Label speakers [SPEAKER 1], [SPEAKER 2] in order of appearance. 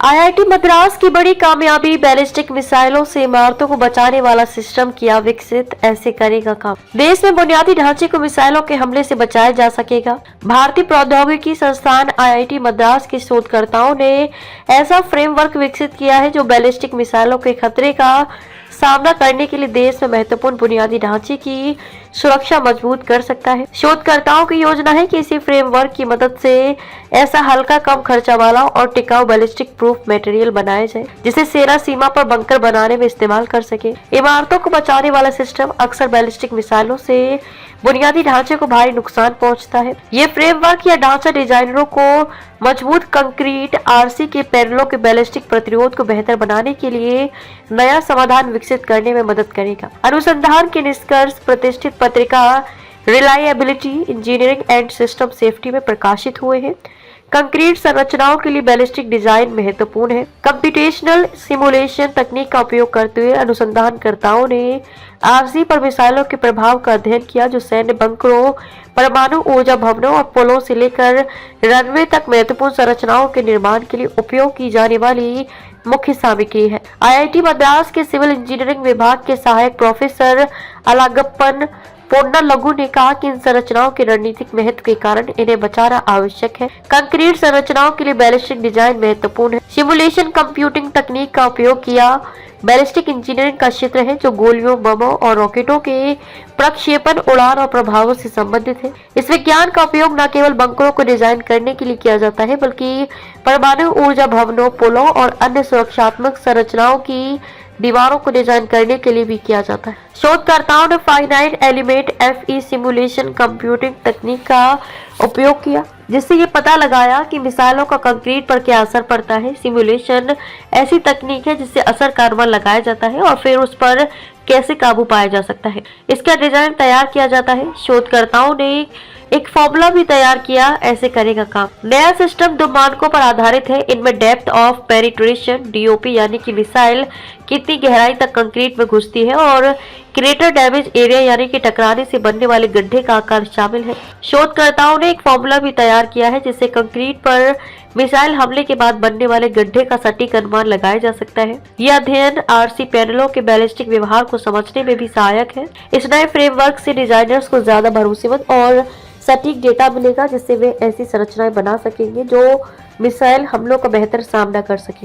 [SPEAKER 1] IIT Madras की बड़ी कामयाबी, बैलिस्टिक मिसाइलों से इमारतों को बचाने वाला सिस्टम किया विकसित, ऐसे करेगा काम। देश में बुनियादी ढांचे को मिसाइलों के हमले से बचाया जा सकेगा। भारतीय प्रौद्योगिकी संस्थान आईआईटी मद्रास के शोधकर्ताओं ने ऐसा फ्रेमवर्क विकसित किया है जो बैलिस्टिक मिसाइलों के खतरे का सामना करने के लिए देश में महत्वपूर्ण बुनियादी ढांचे की सुरक्षा मजबूत कर सकता है। शोधकर्ताओं की योजना है कि इसी फ्रेमवर्क की मदद से ऐसा हल्का, कम खर्चा वाला और टिकाऊ बैलिस्टिक प्रूफ मटेरियल बनाया जाए जिसे सेना सीमा पर बंकर बनाने में इस्तेमाल कर सके। इमारतों को बचाने वाला सिस्टम अक्सर बैलिस्टिक मिसाइलों से बुनियादी ढांचे को भारी नुकसान पहुंचता है। ये फ्रेमवर्क या ढांचा डिजाइनरों को मजबूत कंक्रीट आरसी के पैनलों के बैलिस्टिक प्रतिरोध को बेहतर बनाने के लिए नया समाधान विकसित करने में मदद करेगा। अनुसंधान के निष्कर्ष प्रतिष्ठित पत्रिका reliability engineering and system safety में प्रकाशित हुए हैं। कंक्रीट संरचनाओं के लिए बैलिस्टिक डिजाइन महत्वपूर्ण है। कंप्यूटेशनल सिमुलेशन तकनीक का उपयोग करते हुए अनुसंधानकर्ताओं ने आरसी पर मिसाइलों के प्रभाव का अध्ययन किया जो सैन्य बंकरों, परमाणु ऊर्जा भवनों और पुलों से लेकर रनवे तक महत्वपूर्ण संरचनाओं के निर्माण के लिए उपयोग की जाने वाली मुख्य सामग्री है। आईआईटी मद्रास के सिविल इंजीनियरिंग विभाग के सहायक प्रोफेसर अलागप्पन पोन्नालगू ने कहा कि इन संरचनाओं के रणनीतिक महत्व के कारण इन्हें बचाना आवश्यक है। कंक्रीट संरचनाओं के लिए बैलिस्टिक डिजाइन महत्वपूर्ण है। सिमुलेशन कंप्यूटिंग तकनीक का उपयोग किया बैलिस्टिक इंजीनियरिंग का क्षेत्र है जो गोलियों, बमों और रॉकेटों के प्रक्षेपण, उड़ान और प्रभावों से संबंधित है। इस विज्ञान का उपयोग न केवल बंकरों को डिजाइन करने के लिए किया जाता है बल्कि परमाणु ऊर्जा भवनों, पुलों और अन्य सुरक्षात्मक संरचनाओं की दीवारों को डिजाइन करने के लिए भी किया जाता है। शोधकर्ताओं ने finite element FE simulation computing तकनीक का उपयोग किया जिससे ये पता लगाया कि मिसाइलों का कंक्रीट पर क्या असर पड़ता है। सिमुलेशन ऐसी तकनीक है जिससे असर का अनुमान लगाया जाता है और फिर उस पर कैसे काबू पाया जा सकता है, इसका डिजाइन तैयार किया जाता है। शोधकर्ताओं ने एक फॉर्मूला भी तैयार किया, ऐसे करेगा काम। नया सिस्टम दो मानकों पर आधारित है। इनमें डेप्थ ऑफ पेनिट्रेशन डीओपी यानी कि मिसाइल कितनी गहराई तक कंक्रीट में घुसती है और क्रेटर डैमेज एरिया यानी कि टकराने से बनने वाले गड्ढे का आकार शामिल है। शोधकर्ताओं ने एक फॉर्मूला भी तैयार किया है जिससे कंक्रीट पर मिसाइल हमले के बाद बनने वाले गड्ढे का सटीक अनुमान लगाया जा सकता है। यह अध्ययन आरसी पैनलों के बैलिस्टिक व्यवहार को समझने में भी सहायक है। इस नए फ्रेमवर्क से डिजाइनर्स को ज्यादा भरोसेमंद और सटीक डेटा मिलेगा जिससे वे ऐसी संरचनाएं बना सकेंगे जो मिसाइल हमलों का बेहतर सामना कर सके।